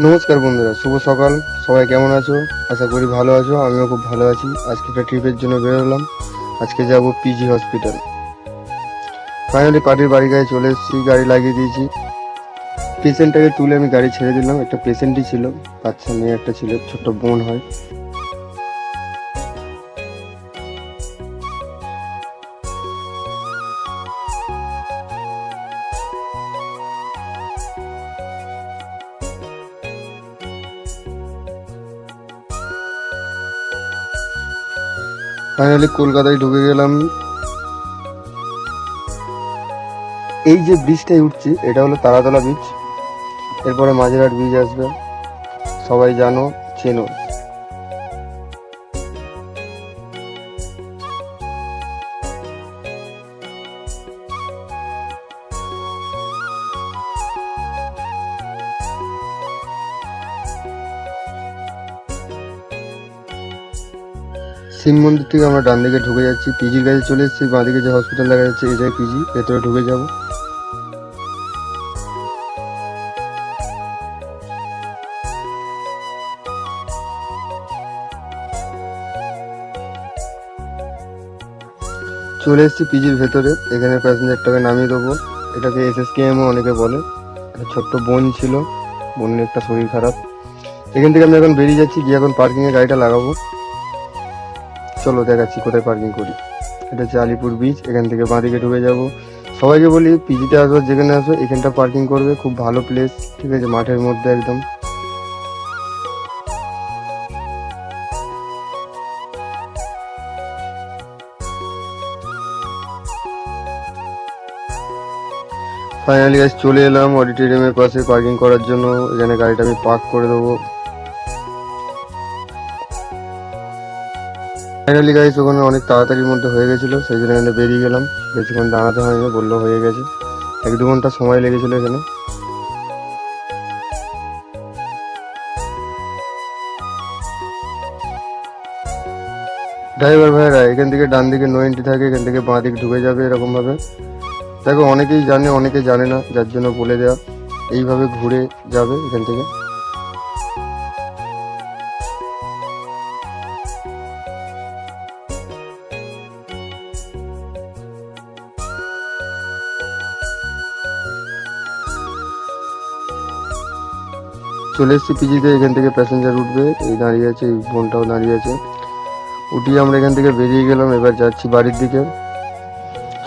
নমস্কার বন্ধুরা, শুভ সকাল। সবাই কেমন আছো? আশা করি ভালো আছো। আমিও খুব ভালো আছি। আজকে একটা ট্রিপের জন্য বেরোলাম। আজকে যাব পিজি হসপিটাল। ফাইনালি পার্টির বাড়ি গায়ে চলে এসেছি, গাড়ি লাগিয়ে দিয়েছি। পেশেন্টটাকে তুলে আমি গাড়ি ছেড়ে দিলাম। একটা পেশেন্টই ছিল, বাচ্চা মেয়ে একটা ছিল, ছোট্ট বোন হয়। ফাইনালি কলকাতায় ঢুকে গেলাম। এই যে ব্রিজটাই উঠছি, এটা হলো তারাতলা ব্রিজ। এরপরে মাঝেরহাট ব্রিজ আসবে, সবাই জানো, চেনো। শিব মন্দির থেকে আমরা ডান দিকে ঢুকে যাচ্ছি, পিজির কাছে চলে এসেছি। বাঁ দিকে যে হসপিটাল দেখা যাচ্ছে, এটাই পিজি। ভেতরে ঢুকে যাব। চলে এসেছি পিজির ভেতরে। এখানে প্যাসেঞ্জারটাকে নামিয়ে দেবো। এটাকে এসএসকেএমও অনেকে বলে। একটা ছোট্ট বোন ছিল, বোনের একটা শরীর খারাপ। এখান থেকে আমি এখন বেরিয়ে যাচ্ছি, গিয়ে এখন পার্কিংয়ে গাড়িটা লাগাবো। চলো দেখাচ্ছি কোথায় পার্কিং করি। এটা হচ্ছে আলিপুর ব্রিজ। এখান থেকে বাঁদিকে ঢুকে যাব। সবাইকে বলি, পিজিতে আসো, যেখানে আসো এখানটা পার্কিং করবে। খুব ভালো প্লেস, ঠিক আছে, মাঠের মধ্যে একদম। ফাইনালি আজ চলে এলাম অডিটোরিয়ামের পাশে পার্কিং করার জন্য। এখানে গাড়িটা আমি পার্ক করে দেবো। ফাইনালি গাইস, ওখানে অনেক তাড়াতাড়ির মধ্যে হয়ে গেছিলো, সেই জন্য এখানে বেরিয়ে গেলাম। বেশিক্ষণ দাঁড়াতে হয়নি, বললো হয়ে গেছে। 1-2 ঘন্টা সময় লেগেছিল এখানে। ড্রাইভার ভাইরা, এখান থেকে ডান দিকে নো এন্ট্রি থাকে, এখান থেকে বাঁ দিক ঢুকে যাবে এরকম ভাবে। দেখো, অনেকেই জানে, অনেকে জানে না, যার জন্য বলে দেওয়া। এইভাবে ঘুরে যাবে এখান থেকে। চলে এসছি পিজিতে। এখান থেকে প্যাসেঞ্জার উঠবে, এই দাঁড়িয়ে আছে, এই বোনটাও দাঁড়িয়ে আছে। উঠিয়ে আমরা এখান থেকে বেরিয়ে গেলাম। এবার যাচ্ছি বাড়ির দিকে।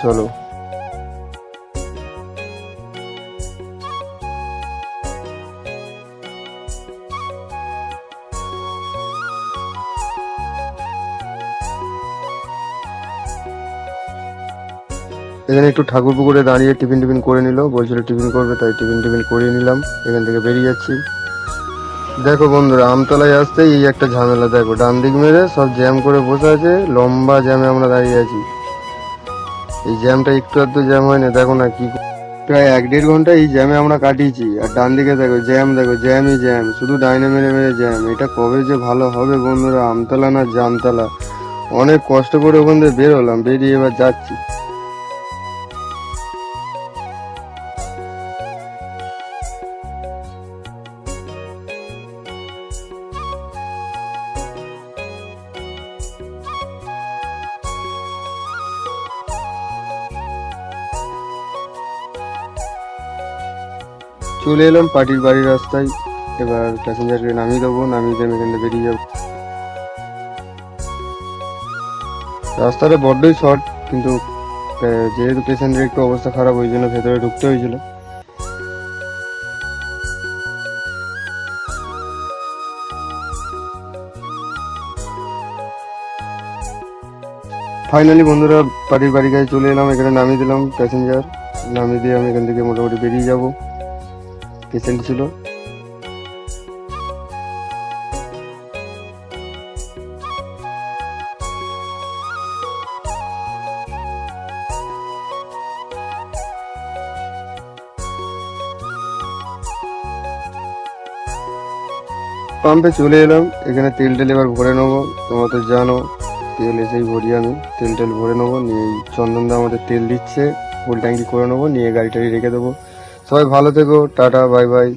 চলো। এখানে একটু ঠাকুর পুকুরে দাঁড়িয়ে টিফিন করে নিল, বলছিল টিফিন করবে, তাই টিফিন করিয়ে নিলাম। এখান থেকে বেরিয়ে যাচ্ছি। দেখো বন্ধুরা, আমতলায় আসতে এই একটা ঝামেলা। দেখো, ডান দিক মেরে সব জ্যাম করে বসে আছে, লম্বা জ্যামে আমরা দাঁড়িয়ে আছি। এই জ্যামটা একটু আধটু জ্যাম হয় না, দেখো না কি। প্রায় 1-1.5 ঘন্টা এই জ্যামে আমরা কাটিয়েছি। আর ডান দিকে দেখো জ্যাম, দেখো জ্যামই জ্যাম, শুধু ডাইনে মেরে মেরে জ্যাম। এটা কবে যে ভালো হবে বন্ধুরা, আমতলা না জামতলা। অনেক কষ্ট করে ওখান থেকে বেরোলাম, বেরিয়ে এবার যাচ্ছি। চলে এলাম পার্টির বাড়ির রাস্তায়। এবার প্যাসেঞ্জারকে নামিয়ে দেবো, নামিয়ে দিয়ে এখান থেকে বেরিয়ে যাবো। রাস্তাটা বড্ডই শর্ট, কিন্তু যেহেতু পেশেন্টের একটু অবস্থা খারাপ, ওই জন্য ভেতরে ঢুকতে হয়েছিল। ফাইনালি বন্ধুরা, পার্টির বাড়ি কাছে চলে এলাম। এখানে নামিয়ে দিলাম প্যাসেঞ্জার। নামিয়ে দিয়ে আমি এখান থেকে মোটামুটি বেরিয়ে যাব। পেশেন্ট ছিল। পাম্পে চলে এলাম। এখানে তেল টেল এবার ভরে নেবো। তোমরা তো জানো, তেল এসেই ভরি আমি। তেল টেল ভরে নেবো, নিয়ে এই চন্দনদা আমাদের তেল দিচ্ছে, ফুল ট্যাঙ্কি করে নেবো, নিয়ে গাড়িটারি রেখে দেবো। সবাই ভালো থেকো, টাটা, বাই বাই।